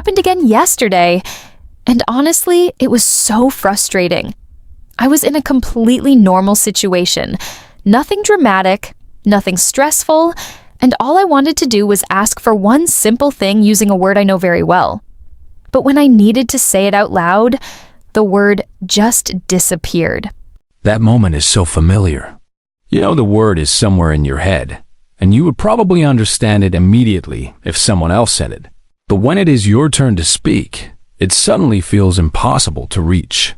happened again yesterday. And honestly, it was so frustrating. I was in a completely normal situation. Nothing dramatic, nothing stressful, and all I wanted to do was ask for one simple thing using a word I know very well. But when I needed to say it out loud, the word just disappeared. That moment is so familiar. You know the word is somewhere in your head, and you would probably understand it immediately if someone else said it. But when it is your turn to speak, it suddenly feels impossible to reach.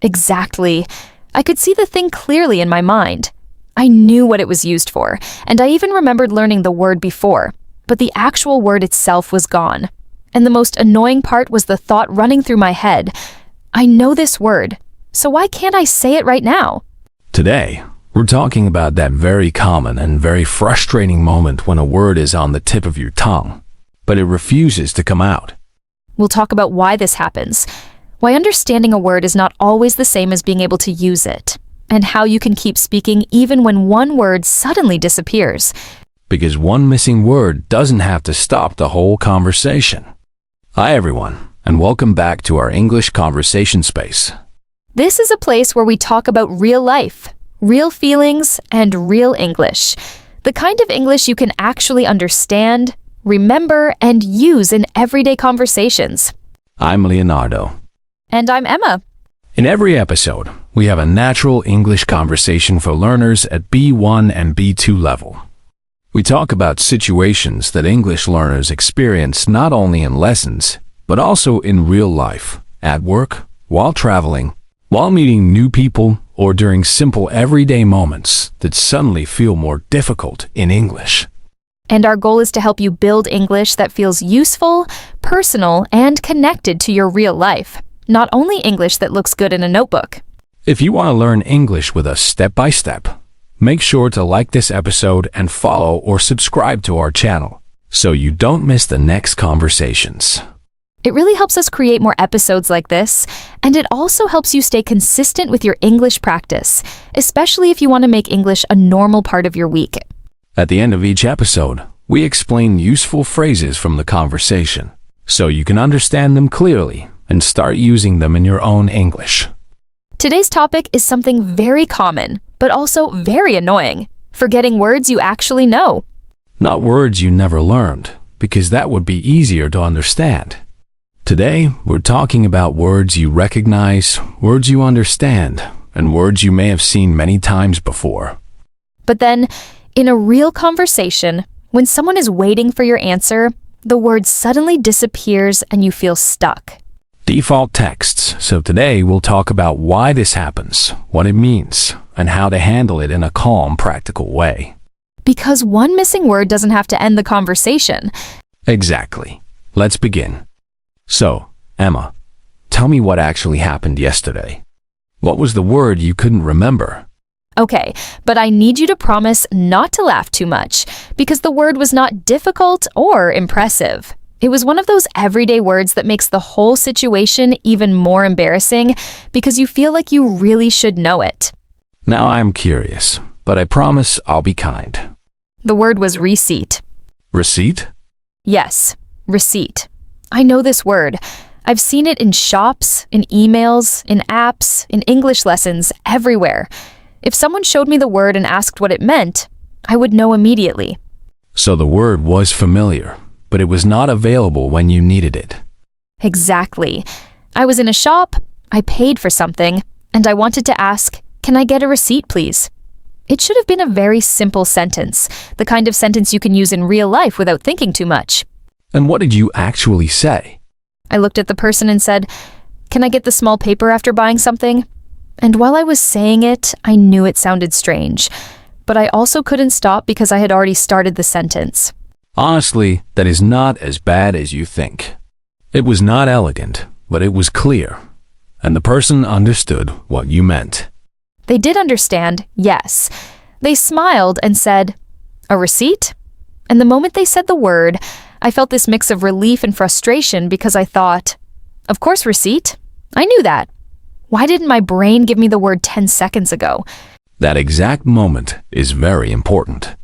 Exactly. I could see the thing clearly in my mind. I knew what it was used for, and I even remembered learning the word before, but the actual word itself was gone. And the most annoying part was the thought running through my head. I know this word, so why can't I say it right now? Today, we're talking about that very common and very frustrating moment when a word is on the tip of your tongue, but it refuses to come out. We'll talk about why this happens, why understanding a word is not always the same as being able to use it, and how you can keep speaking even when one word suddenly disappears. Because one missing word doesn't have to stop the whole conversation. Hi everyone, and welcome back to our English conversation space. This is a place where we talk about real life, real feelings, and real English. The kind of English you can actually understand, remember, and use in everyday conversations. I'm Leonardo. And I'm Emma. In every episode, we have a natural English conversation for learners at B1 and B2 level. We talk about situations that English learners experience not only in lessons, but also in real life, at work, while traveling, while meeting new people, or during simple everyday moments that suddenly feel more difficult in English. And our goal is to help you build English that feels useful, personal, and connected to your real life. Not only English that looks good in a notebook. If you want to learn English with us step by step, make sure to like this episode and follow or subscribe to our channel so you don't miss the next conversations. It really helps us create more episodes like this, and it also helps you stay consistent with your English practice, especially if you want to make English a normal part of your week. At the end of each episode, we explain useful phrases from the conversation so you can understand them clearly and start using them in your own English. Today's topic is something very common, but also very annoying. Forgetting words you actually know. Not words you never learned, because that would be easier to understand. Today, we're talking about words you recognize, words you understand, and words you may have seen many times before. But then, in a real conversation, when someone is waiting for your answer, the word suddenly disappears and you feel stuck. Default texts. So today we'll talk about why this happens, what it means, and how to handle it in a calm, practical way. Because one missing word doesn't have to end the conversation. Exactly. Let's begin. So, Emma, tell me what actually happened yesterday. What was the word you couldn't remember? Okay, but I need you to promise not to laugh too much, because the word was not difficult or impressive. It was one of those everyday words that makes the whole situation even more embarrassing because you feel like you really should know it. Now I'm curious, but I promise I'll be kind. The word was receipt. Receipt? Yes, receipt. I know this word. I've seen it in shops, in emails, in apps, in English lessons, everywhere. If someone showed me the word and asked what it meant, I would know immediately. So the word was familiar, but it was not available when you needed it. Exactly. I was in a shop, I paid for something, and I wanted to ask, "Can I get a receipt, please?" It should have been a very simple sentence, the kind of sentence you can use in real life without thinking too much. And what did you actually say? I looked at the person and said, "Can I get the small paper after buying something?" And while I was saying it, I knew it sounded strange, but I also couldn't stop because I had already started the sentence. Honestly, that is not as bad as you think. It was not elegant, but it was clear, and the person understood what you meant. They did understand, yes. They smiled and said, "A receipt?" And the moment they said the word, I felt this mix of relief and frustration because I thought, of course receipt. I knew that. Why didn't my brain give me the word 10 seconds ago? That exact moment is very important.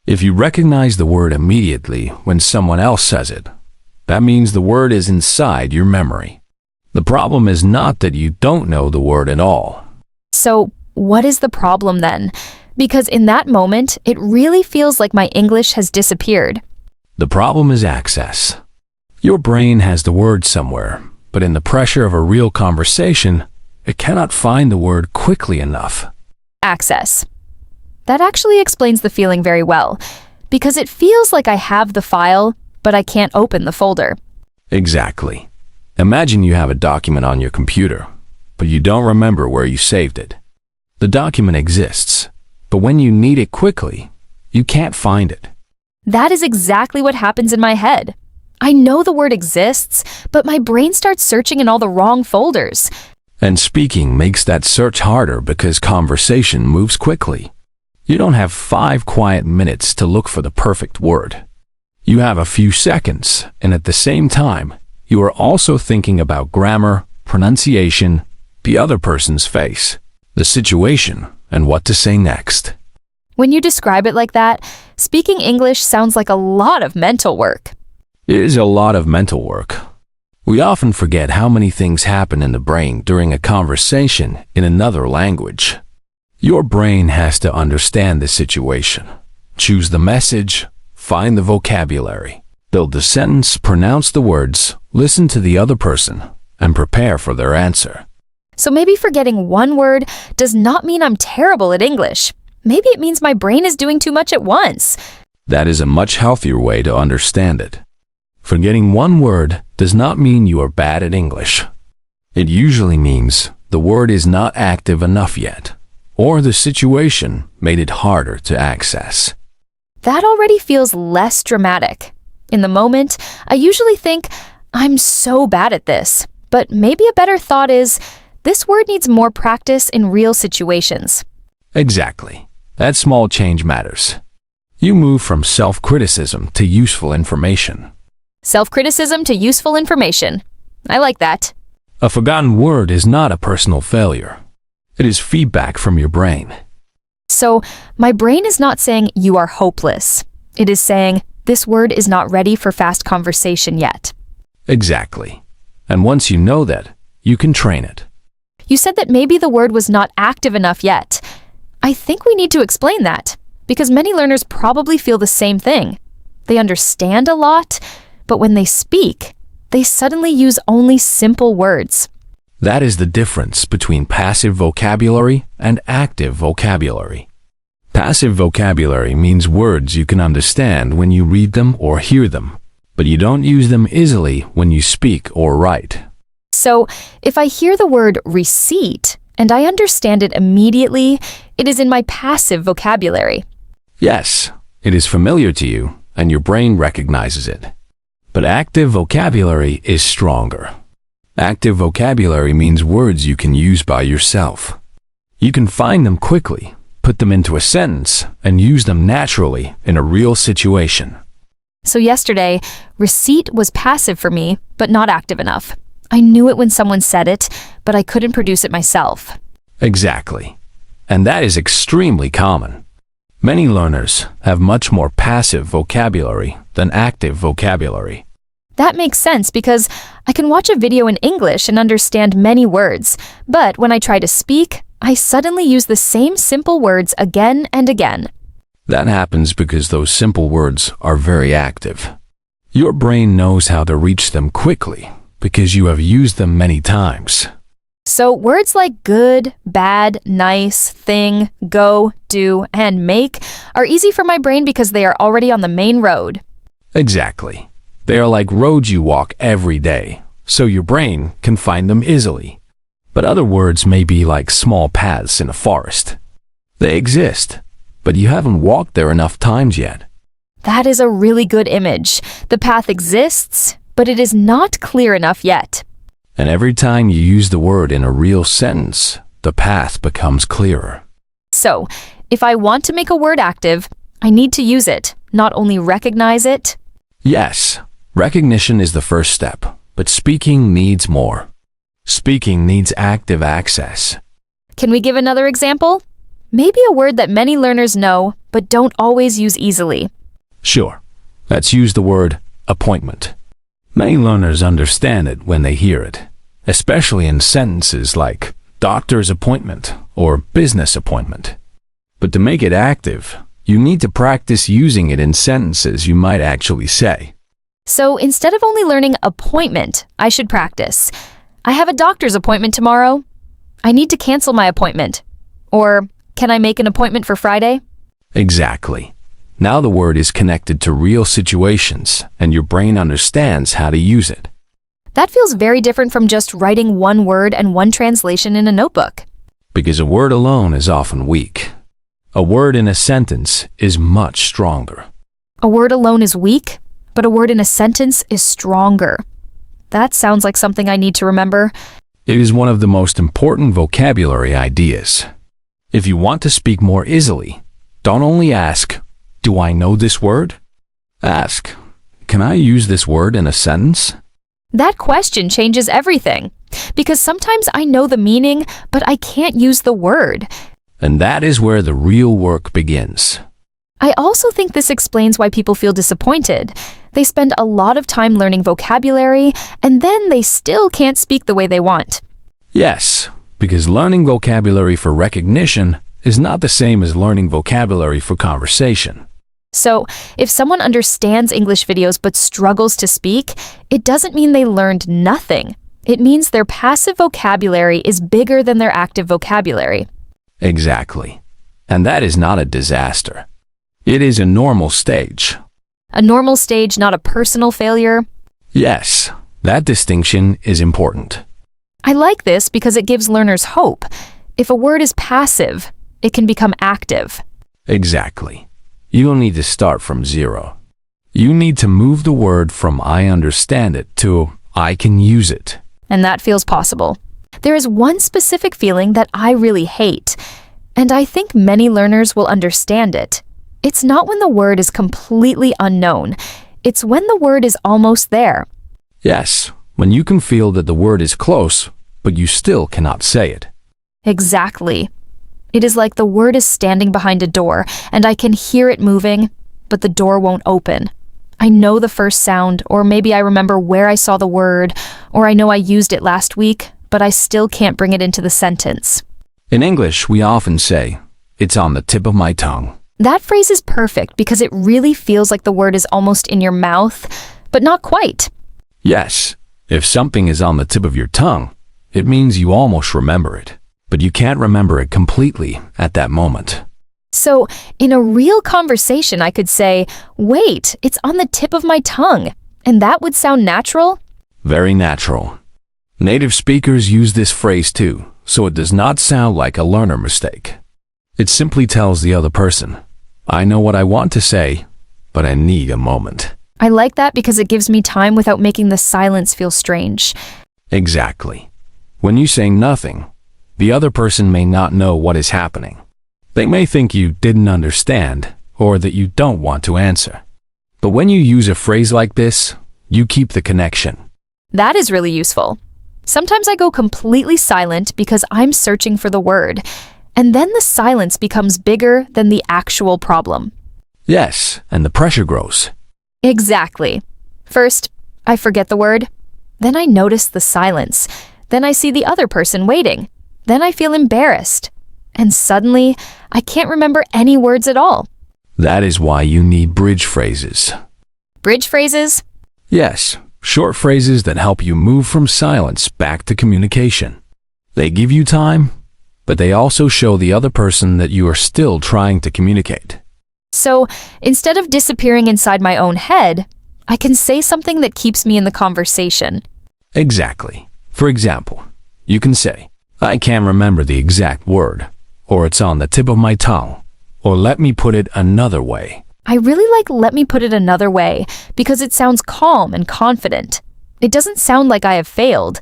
If you recognize the word immediately when someone else says it, That means the word is inside your memory. The problem is not that you don't know the word at all. So, what is the problem then? Because in that moment, it really feels like my English has disappeared. The problem is access. Your brain has the word somewhere, but in the pressure of a real conversation, it cannot find the word quickly enough. Access. That actually explains the feeling very well, because it feels like I have the file, but I can't open the folder. Exactly. Imagine you have a document on your computer, but you don't remember where you saved it. The document exists, but when you need it quickly, you can't find it. That is exactly what happens in my head. I know the word exists, but my brain starts searching in all the wrong folders. And speaking makes that search harder because conversation moves quickly. You don't have 5 quiet minutes to look for the perfect word. You have a few seconds, and at the same time, you are also thinking about grammar, pronunciation, the other person's face, the situation, and what to say next. When you describe it like that, speaking English sounds like a lot of mental work. It is a lot of mental work. We often forget how many things happen in the brain during a conversation in another language. Your brain has to understand the situation, choose the message, find the vocabulary, build the sentence, pronounce the words, listen to the other person, and prepare for their answer. So maybe forgetting one word does not mean I'm terrible at English. Maybe it means my brain is doing too much at once. That is a much healthier way to understand it. Forgetting one word does not mean you are bad at English. It usually means the word is not active enough yet, or the situation made it harder to access. That already feels less dramatic. In the moment, I usually think, I'm so bad at this. But maybe a better thought is, this word needs more practice in real situations. Exactly. That small change matters. You move from self-criticism to useful information. Self-criticism to useful information. I like that. A forgotten word is not a personal failure. It is feedback from your brain. So, my brain is not saying you are hopeless. It is saying this word is not ready for fast conversation yet. Exactly. And once you know that, you can train it. You said that maybe the word was not active enough yet. I think we need to explain that, because many learners probably feel the same thing. They understand a lot, but when they speak, they suddenly use only simple words. That is the difference between passive vocabulary and active vocabulary. Passive vocabulary means words you can understand when you read them or hear them, but you don't use them easily when you speak or write. So, if I hear the word receipt and I understand it immediately, it is in my passive vocabulary. Yes, it is familiar to you and your brain recognizes it. But active vocabulary is stronger. Active vocabulary means words you can use by yourself. You can find them quickly, put them into a sentence, and use them naturally in a real situation. So yesterday, receipt was passive for me, but not active enough. I knew it when someone said it, but I couldn't produce it myself. Exactly. And that is extremely common. Many learners have much more passive vocabulary than active vocabulary. That makes sense because I can watch a video in English and understand many words, but when I try to speak, I suddenly use the same simple words again and again. That happens because those simple words are very active. Your brain knows how to reach them quickly because you have used them many times. So words like good, bad, nice, thing, go, do, and make are easy for my brain because they are already on the main road. Exactly. They are like roads you walk every day, so your brain can find them easily. But other words may be like small paths in a forest. They exist, but you haven't walked there enough times yet. That is a really good image. The path exists, but it is not clear enough yet. And every time you use the word in a real sentence, the path becomes clearer. So, if I want to make a word active, I need to use it, not only recognize it. Yes, recognition is the first step, but speaking needs more. Speaking needs active access. Can we give another example? Maybe a word that many learners know, but don't always use easily. Sure. Let's use the word appointment. Many learners understand it when they hear it, especially in sentences like doctor's appointment or business appointment. But to make it active, you need to practice using it in sentences you might actually say. So instead of only learning appointment, I should practice. I have a doctor's appointment tomorrow. I need to cancel my appointment. Or, can I make an appointment for Friday? Exactly. Now the word is connected to real situations, and your brain understands how to use it. That feels very different from just writing one word and one translation in a notebook. Because a word alone is often weak. A word in a sentence is much stronger. A word alone is weak, but a word in a sentence is stronger. That sounds like something I need to remember. It is one of the most important vocabulary ideas. If you want to speak more easily, don't only ask, "Do I know this word?" Ask, "Can I use this word in a sentence?" That question changes everything, because sometimes I know the meaning, but I can't use the word. And that is where the real work begins. I also think this explains why people feel disappointed. They spend a lot of time learning vocabulary, and then they still can't speak the way they want. Yes, because learning vocabulary for recognition is not the same as learning vocabulary for conversation. So, if someone understands English videos but struggles to speak, it doesn't mean they learned nothing. It means their passive vocabulary is bigger than their active vocabulary. Exactly. And that is not a disaster. It is a normal stage. A normal stage, not a personal failure. Yes, that distinction is important. I like this because it gives learners hope. If a word is passive, it can become active. Exactly. You don't need to start from zero. You need to move the word from "I understand it" to "I can use it." And that feels possible. There is one specific feeling that I really hate, and I think many learners will understand it. It's not when the word is completely unknown. It's when the word is almost there. Yes, when you can feel that the word is close, but you still cannot say it. Exactly. It is like the word is standing behind a door, and I can hear it moving, but the door won't open. I know the first sound, or maybe I remember where I saw the word, or I know I used it last week, but I still can't bring it into the sentence. In English, we often say, "It's on the tip of my tongue." That phrase is perfect because it really feels like the word is almost in your mouth, but not quite. Yes, if something is on the tip of your tongue, it means you almost remember it, but you can't remember it completely at that moment. So, in a real conversation, I could say, "Wait, it's on the tip of my tongue," and that would sound natural? Very natural. Native speakers use this phrase too, so it does not sound like a learner mistake. It simply tells the other person, "I know what I want to say, but I need a moment." I like that because it gives me time without making the silence feel strange. Exactly. When you say nothing, the other person may not know what is happening. They may think you didn't understand or that you don't want to answer. But when you use a phrase like this, you keep the connection. That is really useful. Sometimes I go completely silent because I'm searching for the word, and then the silence becomes bigger than the actual problem. Yes, and the pressure grows. Exactly. First, I forget the word. Then I notice the silence. Then I see the other person waiting. Then I feel embarrassed. And suddenly, I can't remember any words at all. That is why you need bridge phrases. Bridge phrases? Yes, short phrases that help you move from silence back to communication. They give you time, but they also show the other person that you are still trying to communicate. So, instead of disappearing inside my own head, I can say something that keeps me in the conversation. Exactly. For example, you can say, "I can't remember the exact word," or "It's on the tip of my tongue," or "Let me put it another way." I really like "let me put it another way" because it sounds calm and confident. It doesn't sound like I have failed.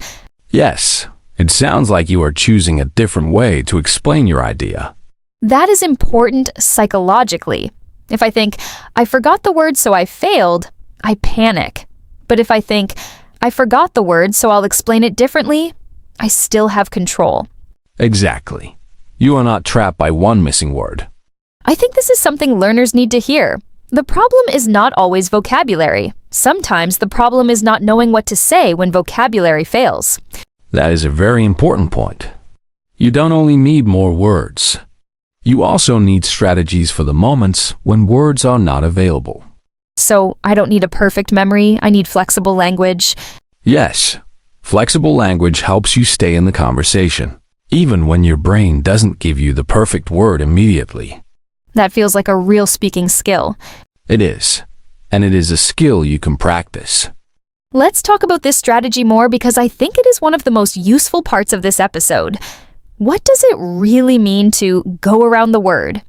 Yes, it sounds like you are choosing a different way to explain your idea. That is important psychologically. If I think, "I forgot the word so I failed," I panic. But if I think, "I forgot the word so I'll explain it differently," I still have control. Exactly. You are not trapped by one missing word. I think this is something learners need to hear. The problem is not always vocabulary. Sometimes the problem is not knowing what to say when vocabulary fails. That is a very important point. You don't only need more words. You also need strategies for the moments when words are not available. So I don't need a perfect memory, I need flexible language. Yes, flexible language helps you stay in the conversation, even when your brain doesn't give you the perfect word immediately. That feels like a real speaking skill. It is, and it is a skill you can practice. Let's talk about this strategy more because I think it is one of the most useful parts of this episode. What does it really mean to go around the word?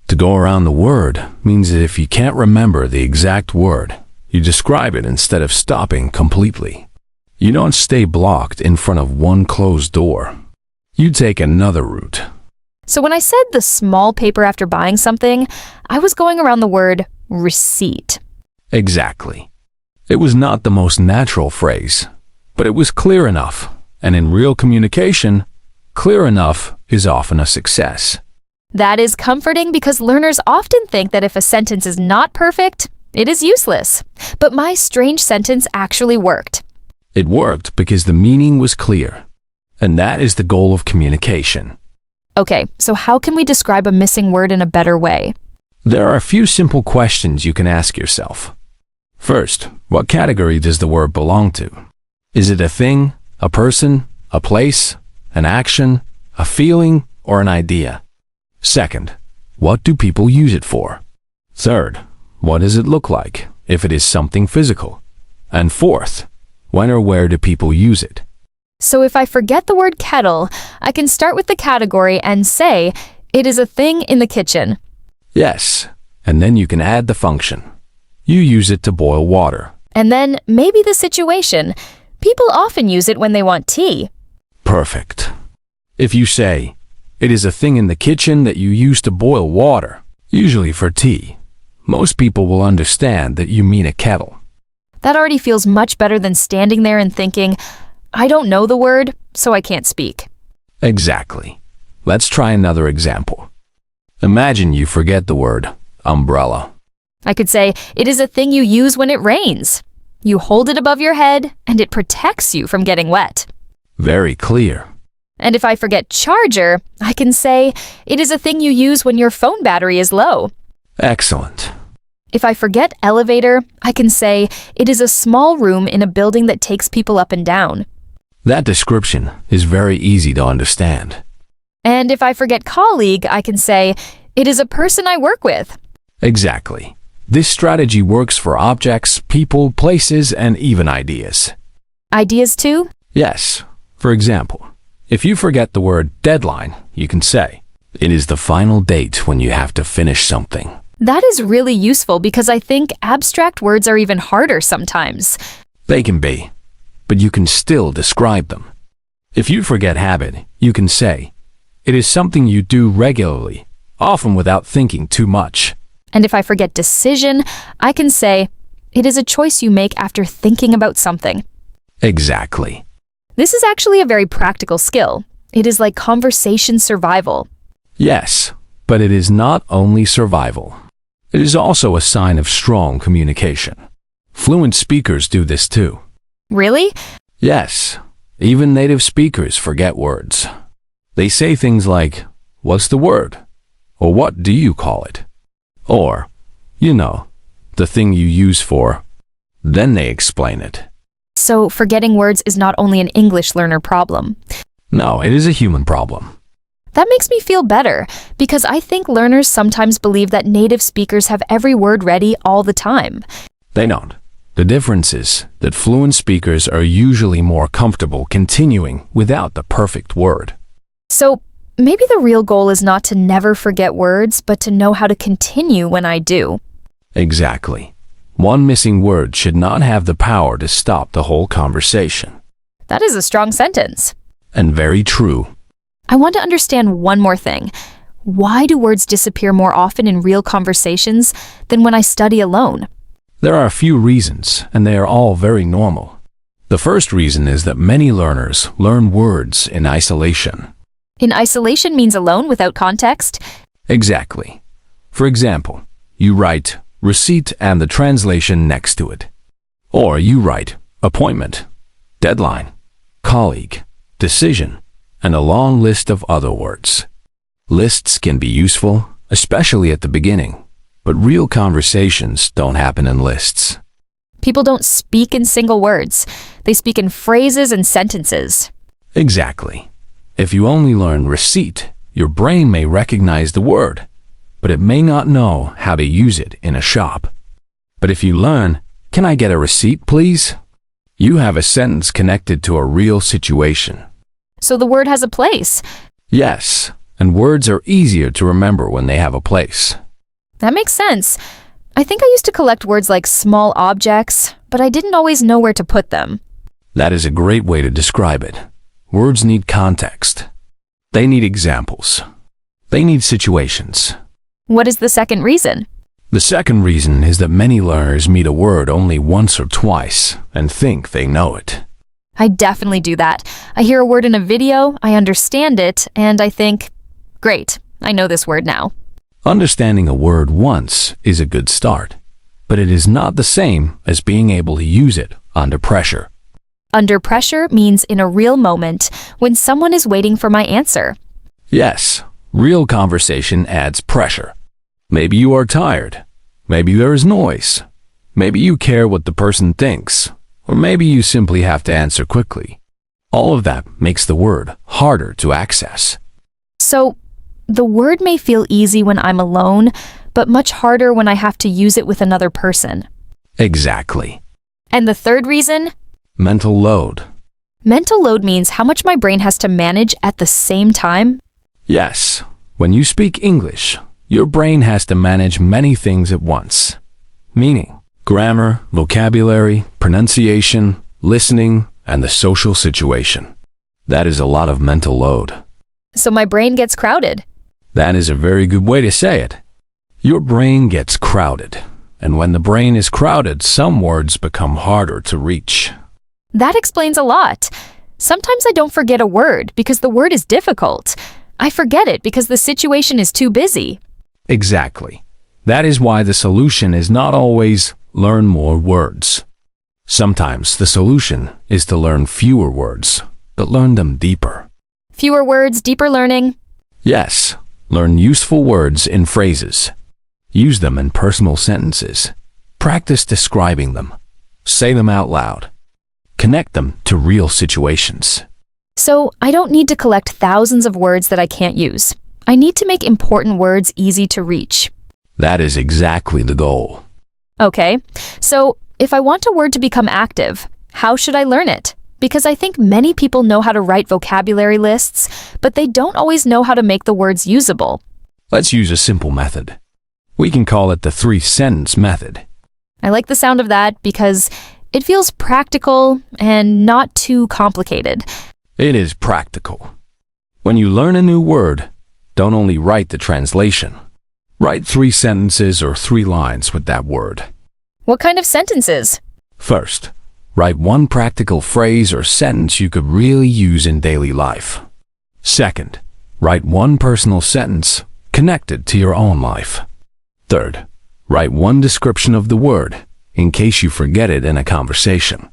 To go around the word means that if you can't remember the exact word, you describe it instead of stopping completely. You don't stay blocked in front of one closed door. You take another route. So when I said the small paper after buying something, I was going around the word receipt. Exactly. It was not the most natural phrase, but it was clear enough, and in real communication, clear enough is often a success. That is comforting because learners often think that if a sentence is not perfect, it is useless. But my strange sentence actually worked. It worked because the meaning was clear, and that is the goal of communication. Okay, so how can we describe a missing word in a better way? There are a few simple questions you can ask yourself. First, what category does the word belong to? Is it a thing, a person, a place, an action, a feeling, or an idea? Second, what do people use it for? Third, what does it look like if it is something physical? And fourth, when or where do people use it? So if I forget the word kettle, I can start with the category and say, it is a thing in the kitchen. Yes, and then you can add the function. You use it to boil water. And then maybe the situation. People often use it when they want tea. Perfect. If you say, it is a thing in the kitchen that you use to boil water, usually for tea, most people will understand that you mean a kettle. That already feels much better than standing there and thinking, I don't know the word, so I can't speak. Exactly. Let's try another example. Imagine you forget the word umbrella. I could say, it is a thing you use when it rains. You hold it above your head, and it protects you from getting wet. Very clear. And if I forget charger, I can say, it is a thing you use when your phone battery is low. Excellent. If I forget elevator, I can say, it is a small room in a building that takes people up and down. That description is very easy to understand. And if I forget colleague, I can say, it is a person I work with. Exactly. This strategy works for objects, people, places, and even ideas. Ideas too? Yes. For example, if you forget the word deadline, you can say, it is the final date when you have to finish something. That is really useful because I think abstract words are even harder sometimes. They can be, but you can still describe them. If you forget habit, you can say, it is something you do regularly, often without thinking too much. And if I forget decision, I can say, it is a choice you make after thinking about something. Exactly. This is actually a very practical skill. It is like conversation survival. Yes, but it is not only survival. It is also a sign of strong communication. Fluent speakers do this too. Really? Yes, even native speakers forget words. They say things like, what's the word? Or what do you call it? Or, you know, the thing you use for. Then they explain it. So forgetting words is not only an English learner problem. No, it is a human problem. That makes me feel better because I think learners sometimes believe that native speakers have every word ready all the time. They don't. The difference is that fluent speakers are usually more comfortable continuing without the perfect word. So maybe the real goal is not to never forget words, but to know how to continue when I do. Exactly. One missing word should not have the power to stop the whole conversation. That is a strong sentence. And very true. I want to understand one more thing. Why do words disappear more often in real conversations than when I study alone? There are a few reasons, and they are all very normal. The first reason is that many learners learn words in isolation. In isolation means alone without context? Exactly. For example, you write receipt and the translation next to it. Or you write appointment, deadline, colleague, decision, and a long list of other words. Lists can be useful, especially at the beginning, but real conversations don't happen in lists. People don't speak in single words. They speak in phrases and sentences. Exactly. If you only learn receipt, your brain may recognize the word, but it may not know how to use it in a shop. But if you learn, "Can I get a receipt, please?" you have a sentence connected to a real situation. So the word has a place. Yes, and words are easier to remember when they have a place. That makes sense. I think I used to collect words like small objects, but I didn't always know where to put them. That is a great way to describe it. Words need context. They need examples. They need situations. What is the second reason? The second reason is that many learners meet a word only once or twice and think they know it. I definitely do that. I hear a word in a video, I understand it, and I think, great, I know this word now. Understanding a word once is a good start, but it is not the same as being able to use it under pressure. Under pressure means in a real moment when someone is waiting for my answer. Yes, real conversation adds pressure. Maybe you are tired. Maybe there is noise. Maybe you care what the person thinks. Or maybe you simply have to answer quickly. All of that makes the word harder to access. So, the word may feel easy when I'm alone, but much harder when I have to use it with another person. Exactly. And the third reason? Mental load. Mental load means how much my brain has to manage at the same time. Yes, when you speak English, your brain has to manage many things at once. Meaning, grammar, vocabulary, pronunciation, listening, and the social situation. That is a lot of mental load. So my brain gets crowded. That is a very good way to say it. Your brain gets crowded, and when the brain is crowded, some words become harder to reach. That explains a lot. Sometimes I don't forget a word because the word is difficult. I forget it because the situation is too busy. Exactly. That is why the solution is not always learn more words. Sometimes the solution is to learn fewer words, but learn them deeper. Fewer words, deeper learning. Yes, learn useful words in phrases. Use them in personal sentences. Practice describing them. Say them out loud. Connect them to real situations. So I don't need to collect thousands of words that I can't use. I need to make important words easy to reach. That is exactly the goal. Okay, so if I want a word to become active, how should I learn it? Because I think many people know how to write vocabulary lists, but they don't always know how to make the words usable. Let's use a simple method. We can call it the 3-sentence method. I like the sound of that because it feels practical and not too complicated. It is practical. When you learn a new word, don't only write the translation. Write 3 sentences or 3 lines with that word. What kind of sentences? First, write one practical phrase or sentence you could really use in daily life. Second, write one personal sentence connected to your own life. Third, write one description of the word in case you forget it in a conversation.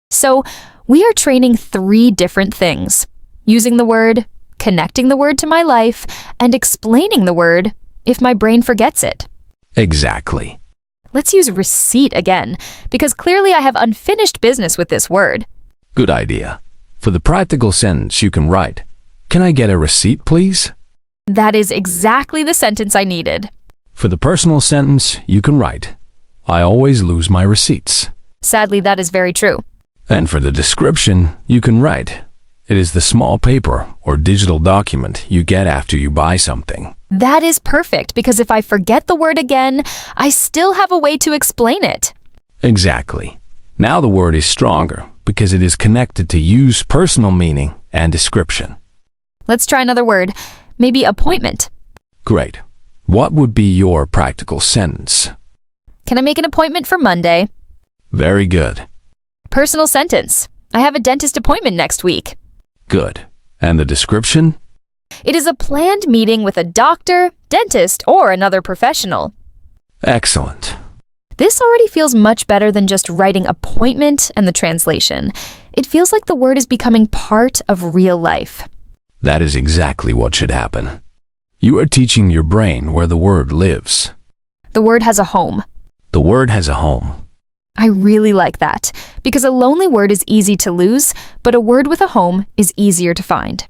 So, we are training 3 different things. Using the word, connecting the word to my life, and explaining the word if my brain forgets it. Exactly. Let's use receipt again, because clearly I have unfinished business with this word. Good idea. For the practical sentence, you can write, "Can I get a receipt, please?" That is exactly the sentence I needed. For the personal sentence, you can write, "I always lose my receipts." Sadly, that is very true. And for the description, you can write, "It is the small paper or digital document you get after you buy something." That is perfect, because if I forget the word again, I still have a way to explain it. Exactly. Now the word is stronger because it is connected to use, personal meaning, and description. Let's try another word. Maybe appointment. Great. What would be your practical sentence? Can I make an appointment for Monday? Very good. Personal sentence. I have a dentist appointment next week. Good. And the description? It is a planned meeting with a doctor, dentist, or another professional. Excellent. This already feels much better than just writing appointment and the translation. It feels like the word is becoming part of real life. That is exactly what should happen. You are teaching your brain where the word lives. The word has a home. The word has a home. I really like that, because a lonely word is easy to lose, but a word with a home is easier to find.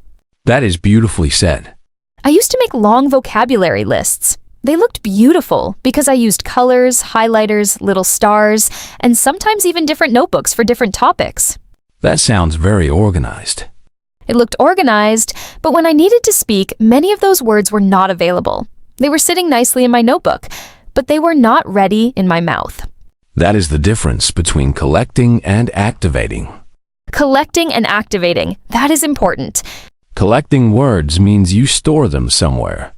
That is beautifully said. I used to make long vocabulary lists. They looked beautiful because I used colors, highlighters, little stars, and sometimes even different notebooks for different topics. That sounds very organized. It looked organized, but when I needed to speak, many of those words were not available. They were sitting nicely in my notebook, but they were not ready in my mouth. That is the difference between collecting and activating. Collecting and activating, that is important. Collecting words means you store them somewhere.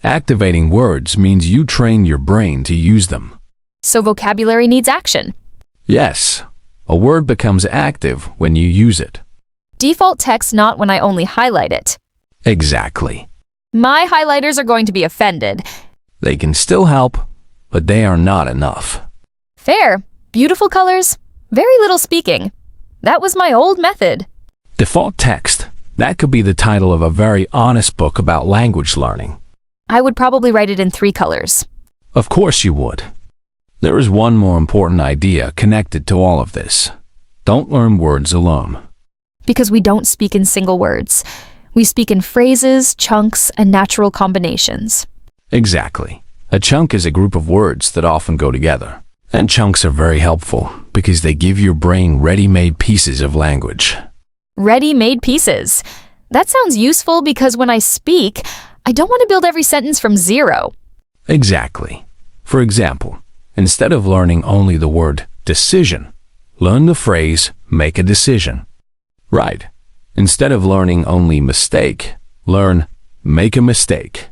Activating words means you train your brain to use them. So vocabulary needs action. Yes, a word becomes active when you use it. Default text not when I only highlight it. Exactly. My highlighters are going to be offended. They can still help, but they are not enough. Fair. Beautiful colors. Very little speaking. That was my old method. Default text. That could be the title of a very honest book about language learning. I would probably write it in 3 colors. Of course you would. There is one more important idea connected to all of this. Don't learn words alone. Because we don't speak in single words. We speak in phrases, chunks, and natural combinations. Exactly. A chunk is a group of words that often go together. And chunks are very helpful because they give your brain ready-made pieces of language. Ready-made pieces. That sounds useful because when I speak, I don't want to build every sentence from zero. Exactly. For example, instead of learning only the word decision, learn the phrase make a decision. Right. Instead of learning only mistake, learn make a mistake.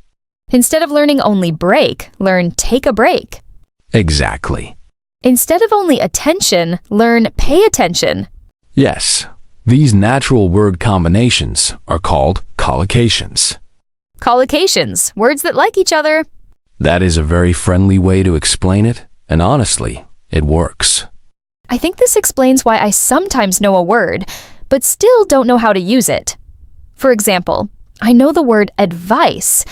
Instead of learning only break, learn take a break. Exactly. Instead of only attention, learn pay attention. Yes. These natural word combinations are called collocations. Collocations, words that like each other. That is a very friendly way to explain it, and honestly, it works. I think this explains why I sometimes know a word, but still don't know how to use it. For example, I know the word advice,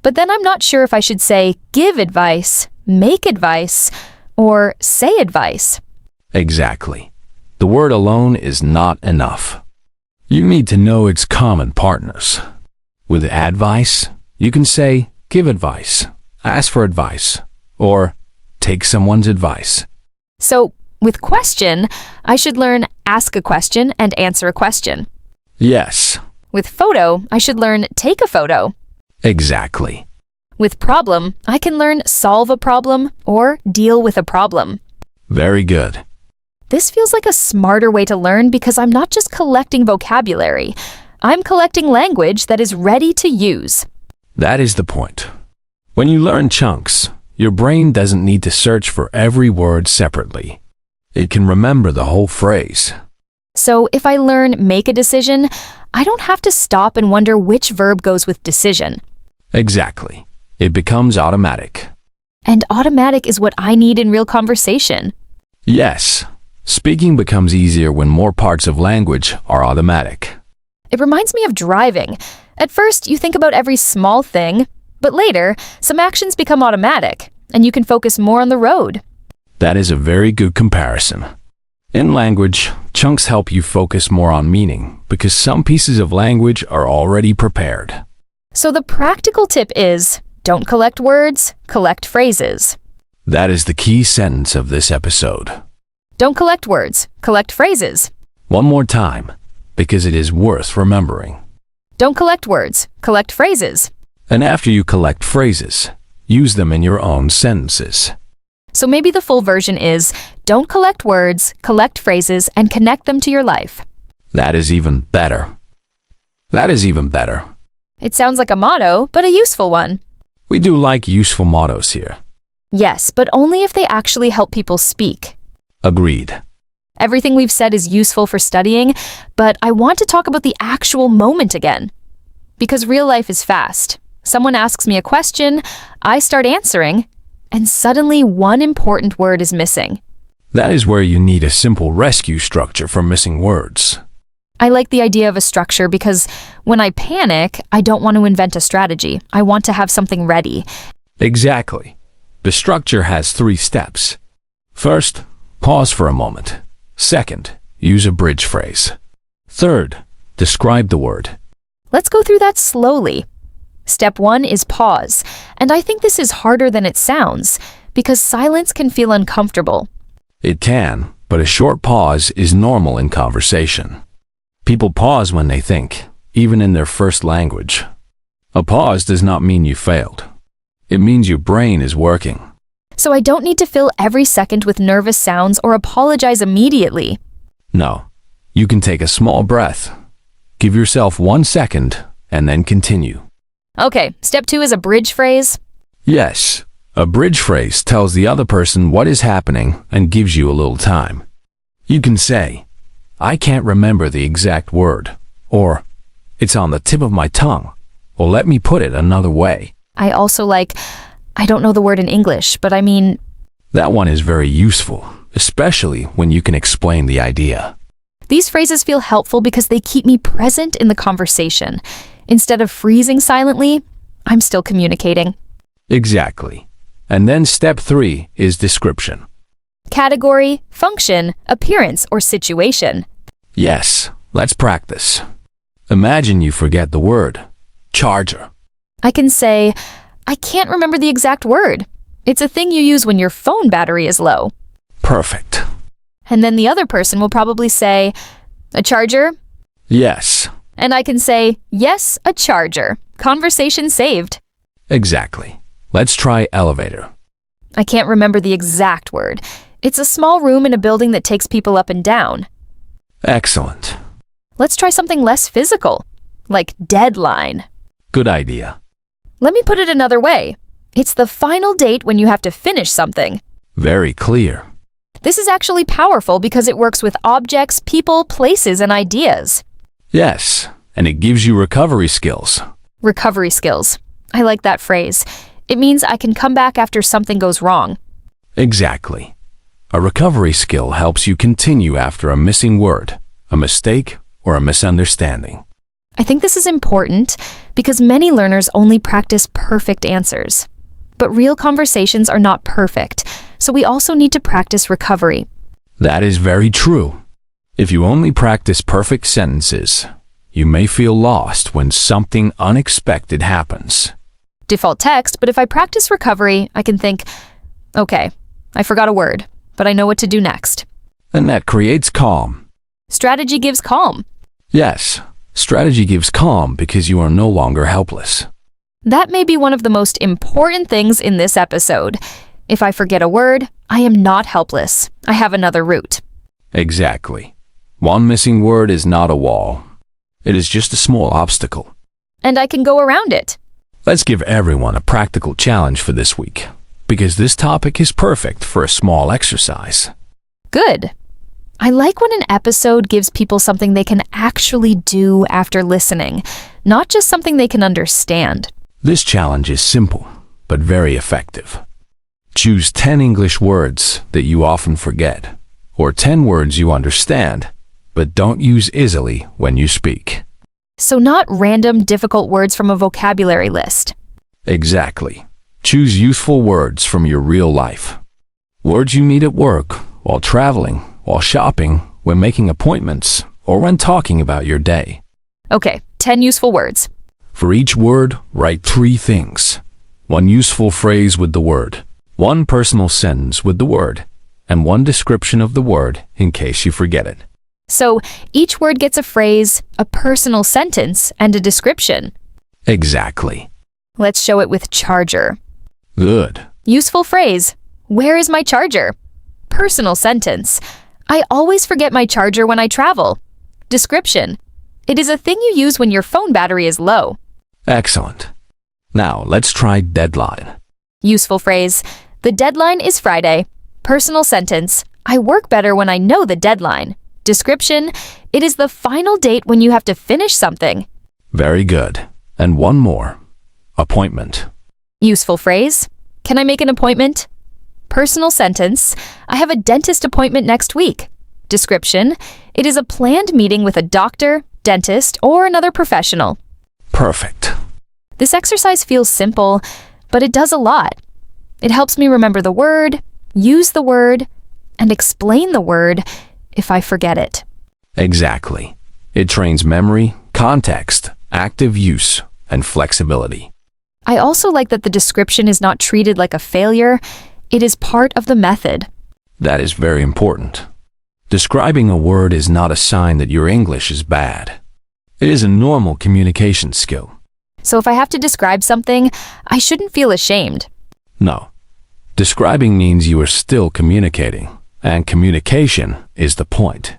but then I'm not sure if I should say give advice, make advice, or say advice. Exactly. The word alone is not enough. You need to know its common partners. With advice, you can say give advice, ask for advice, or take someone's advice. So, with question, I should learn ask a question and answer a question. Yes. With photo, I should learn take a photo. Exactly. With problem, I can learn solve a problem or deal with a problem. Very good. This feels like a smarter way to learn because I'm not just collecting vocabulary. I'm collecting language that is ready to use. That is the point. When you learn chunks, your brain doesn't need to search for every word separately. It can remember the whole phrase. So if I learn make a decision, I don't have to stop and wonder which verb goes with decision. Exactly. It becomes automatic. And automatic is what I need in real conversation. Yes. Speaking becomes easier when more parts of language are automatic. It reminds me of driving. At first, you think about every small thing, but later, some actions become automatic, and you can focus more on the road. That is a very good comparison. In language, chunks help you focus more on meaning because some pieces of language are already prepared. So the practical tip is, don't collect words, collect phrases. That is the key sentence of this episode. Don't collect words, collect phrases. One more time, because it is worth remembering. Don't collect words, collect phrases. And after you collect phrases, use them in your own sentences. So maybe the full version is, don't collect words, collect phrases, and connect them to your life. That is even better. That is even better. It sounds like a motto, but a useful one. We do like useful mottos here. Yes, but only if they actually help people speak. Agreed. Everything we've said is useful for studying, but I want to talk about the actual moment again. Because real life is fast. Someone asks me a question, I start answering, and suddenly one important word is missing. That is where you need a simple rescue structure for missing words. I like the idea of a structure because when I panic, I don't want to invent a strategy. I want to have something ready. Exactly. The structure has 3 steps. First, pause for a moment. Second, use a bridge phrase. Third, describe the word. Let's go through that slowly. Step 1 is pause, and I think this is harder than it sounds because silence can feel uncomfortable. It can, but a short pause is normal in conversation. People pause when they think, even in their first language. A pause does not mean you failed. It means your brain is working. So I don't need to fill every second with nervous sounds or apologize immediately. No, you can take a small breath. Give yourself 1 second and then continue. Okay, step 2 is a bridge phrase. Yes, a bridge phrase tells the other person what is happening and gives you a little time. You can say, I can't remember the exact word, or it's on the tip of my tongue, or let me put it another way. I also like, I don't know the word in English, but I mean... That one is very useful, especially when you can explain the idea. These phrases feel helpful because they keep me present in the conversation. Instead of freezing silently, I'm still communicating. Exactly. And then step 3 is description. Category, function, appearance, or situation. Yes, let's practice. Imagine you forget the word, charger. I can say, I can't remember the exact word. It's a thing you use when your phone battery is low. Perfect. And then the other person will probably say, a charger? Yes. And I can say, yes, a charger. Conversation saved. Exactly. Let's try elevator. I can't remember the exact word. It's a small room in a building that takes people up and down. Excellent. Let's try something less physical, like deadline. Good idea. Let me put it another way. It's the final date when you have to finish something. Very clear. This is actually powerful because it works with objects, people, places, and ideas. Yes, and it gives you recovery skills. Recovery skills. I like that phrase. It means I can come back after something goes wrong. Exactly. A recovery skill helps you continue after a missing word, a mistake, or a misunderstanding. I think this is important because many learners only practice perfect answers. But real conversations are not perfect, so we also need to practice recovery. That is very true. If you only practice perfect sentences, you may feel lost when something unexpected happens. Default text, but if I practice recovery, I can think, okay, I forgot a word, but I know what to do next. And that creates calm. Strategy gives calm. Yes, strategy gives calm because you are no longer helpless. That may be one of the most important things in this episode. If I forget a word, I am not helpless. I have another route. Exactly. One missing word is not a wall. It is just a small obstacle. And I can go around it. Let's give everyone a practical challenge for this week, because this topic is perfect for a small exercise. Good. I like when an episode gives people something they can actually do after listening, not just something they can understand. This challenge is simple, but very effective. Choose 10 English words that you often forget, or 10 words you understand, but don't use easily when you speak. So not random, difficult words from a vocabulary list. Exactly. Choose useful words from your real life. Words you meet at work, while traveling, while shopping, when making appointments, or when talking about your day. Okay, 10 useful words. For each word, write 3 things. 1 useful phrase with the word, 1 personal sentence with the word, and 1 description of the word in case you forget it. So each word gets a phrase, a personal sentence, and a description. Exactly. Let's show it with charger. Good. Useful phrase, where is my charger? Personal sentence, I always forget my charger when I travel. Description, it is a thing you use when your phone battery is low. Excellent. Now let's try deadline. Useful phrase, the deadline is Friday. Personal sentence, I work better when I know the deadline. Description, it is the final date when you have to finish something. Very good. And 1 more. Appointment. Useful phrase, Can I make an appointment? Personal sentence. I have a dentist appointment next week. Description. It is a planned meeting with a doctor, dentist, or another professional. Perfect. This exercise feels simple, but it does a lot. It helps me remember the word, use the word, and explain the word if I forget it. Exactly. It trains memory, context, active use, and flexibility. I also like that the description is not treated like a failure. It is part of the method. That is very important. Describing a word is not a sign that your English is bad. It is a normal communication skill. So if I have to describe something, I shouldn't feel ashamed. No. Describing means you are still communicating, and communication is the point.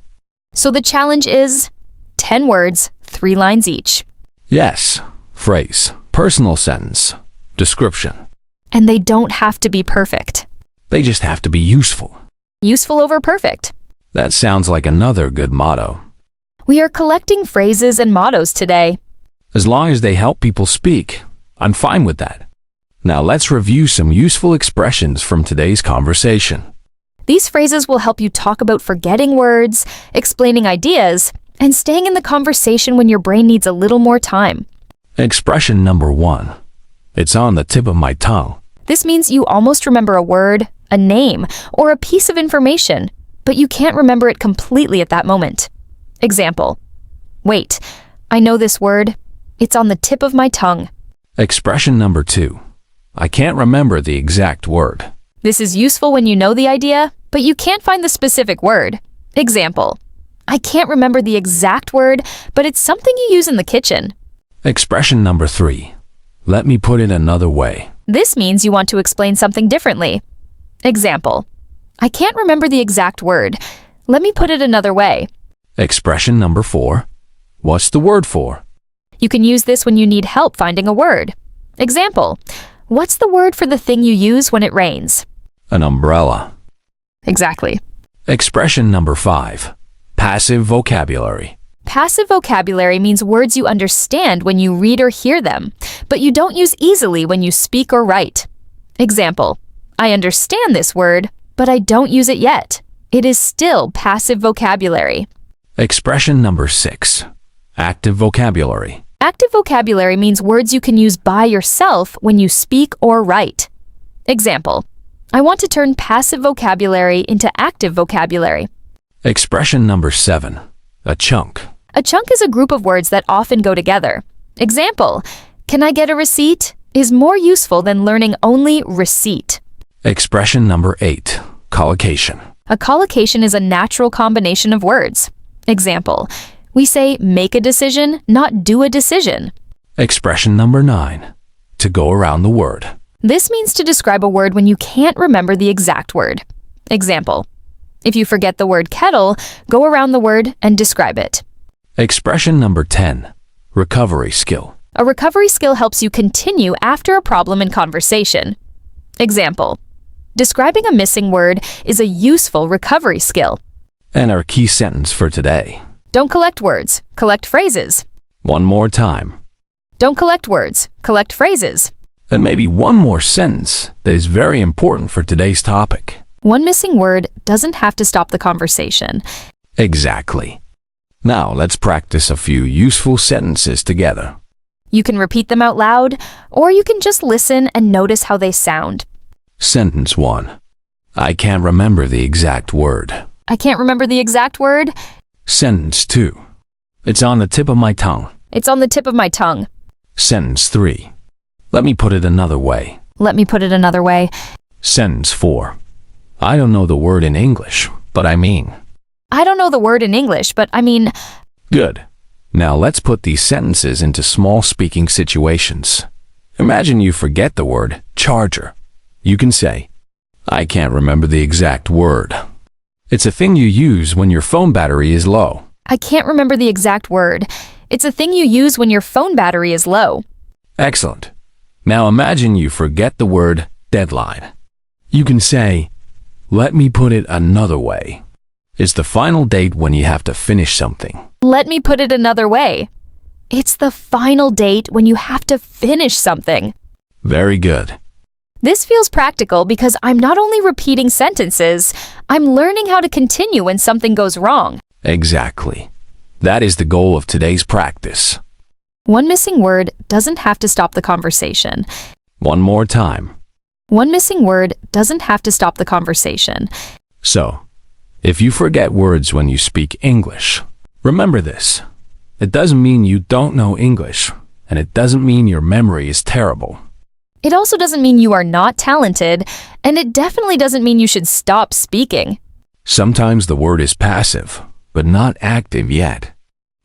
So the challenge is 10 words, 3 lines each. Yes. Phrase, personal sentence, description. And they don't have to be perfect. They just have to be useful. Useful over perfect. That sounds like another good motto. We are collecting phrases and mottos today. As long as they help people speak, I'm fine with that. Now let's review some useful expressions from today's conversation. These phrases will help you talk about forgetting words, explaining ideas, and staying in the conversation when your brain needs a little more time. Expression number 1. It's on the tip of my tongue. This means you almost remember a word, a name, or a piece of information, but you can't remember it completely at that moment. Example. Wait, I know this word. It's on the tip of my tongue. Expression number 2. I can't remember the exact word. This is useful when you know the idea, but you can't find the specific word. Example. I can't remember the exact word, but it's something you use in the kitchen. Expression number 3. Let me put it another way. This means you want to explain something differently. Example. I can't remember the exact word. Let me put it another way. Expression number 4. What's the word for? You can use this when you need help finding a word. Example. What's the word for the thing you use when it rains? An umbrella. Exactly. Expression number 5. Passive vocabulary. Passive vocabulary means words you understand when you read or hear them, but you don't use easily when you speak or write. Example. I understand this word, but I don't use it yet. It is still passive vocabulary. Expression number 6. Active vocabulary. Active vocabulary means words you can use by yourself when you speak or write. Example. I want to turn passive vocabulary into active vocabulary. Expression number 7. A chunk. A chunk is a group of words that often go together. Example. Can I get a receipt? Is more useful than learning only receipt. Expression number 8. Collocation. A collocation is a natural combination of words. Example. We say make a decision, not do a decision. Expression number 9. To go around the word. This means to describe a word when you can't remember the exact word. Example. If you forget the word kettle, go around the word and describe it. Expression number 10. Recovery skill. A recovery skill helps you continue after a problem in conversation. Example. Describing a missing word is a useful recovery skill. And our key sentence for today. Don't collect words, collect phrases. One more time. Don't collect words, collect phrases. And maybe one more sentence that is very important for today's topic. One missing word doesn't have to stop the conversation. Exactly. Now let's practice a few useful sentences together. You can repeat them out loud, or you can just listen and notice how they sound. Sentence 1. I can't remember the exact word. I can't remember the exact word. Sentence 2. It's on the tip of my tongue. It's on the tip of my tongue. Sentence 3. Let me put it another way. Let me put it another way. Sentence 4. I don't know the word in English, but I mean. I don't know the word in English, but I mean. Good. Now let's put these sentences into small speaking situations. Imagine you forget the word charger. You can say, I can't remember the exact word. It's a thing you use when your phone battery is low. I can't remember the exact word. It's a thing you use when your phone battery is low. Excellent. Now imagine you forget the word deadline. You can say, let me put it another way. It's the final date when you have to finish something. Let me put it another way. It's the final date when you have to finish something. Very good. This feels practical because I'm not only repeating sentences, I'm learning how to continue when something goes wrong. Exactly. That is the goal of today's practice. One missing word doesn't have to stop the conversation. One more time. One missing word doesn't have to stop the conversation. So, if you forget words when you speak English, remember this. It doesn't mean you don't know English, and it doesn't mean your memory is terrible. It also doesn't mean you are not talented, and it definitely doesn't mean you should stop speaking. Sometimes the word is passive, but not active yet.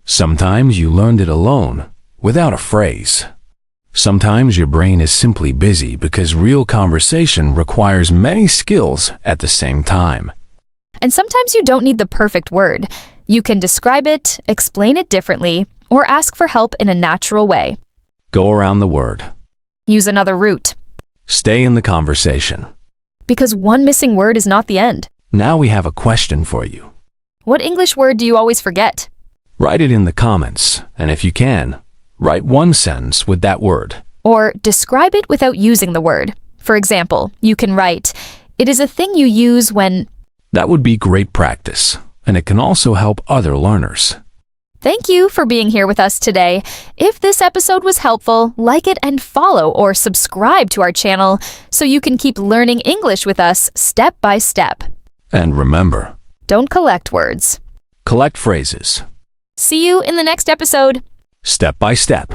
Sometimes you learned it alone, without a phrase. Sometimes your brain is simply busy because real conversation requires many skills at the same time. And sometimes you don't need the perfect word. You can describe it, explain it differently, or ask for help in a natural way. Go around the word. Use another route. Stay in the conversation. Because one missing word is not the end. Now we have a question for you. What English word do you always forget? Write it in the comments, and if you can, write one sentence with that word. Or describe it without using the word. For example, you can write, "It is a thing you use when..." That would be great practice, and it can also help other learners. Thank you for being here with us today. If this episode was helpful, like it and follow or subscribe to our channel so you can keep learning English with us step by step. And remember, Don't collect words. collect phrases, See you in the next episode. step by step.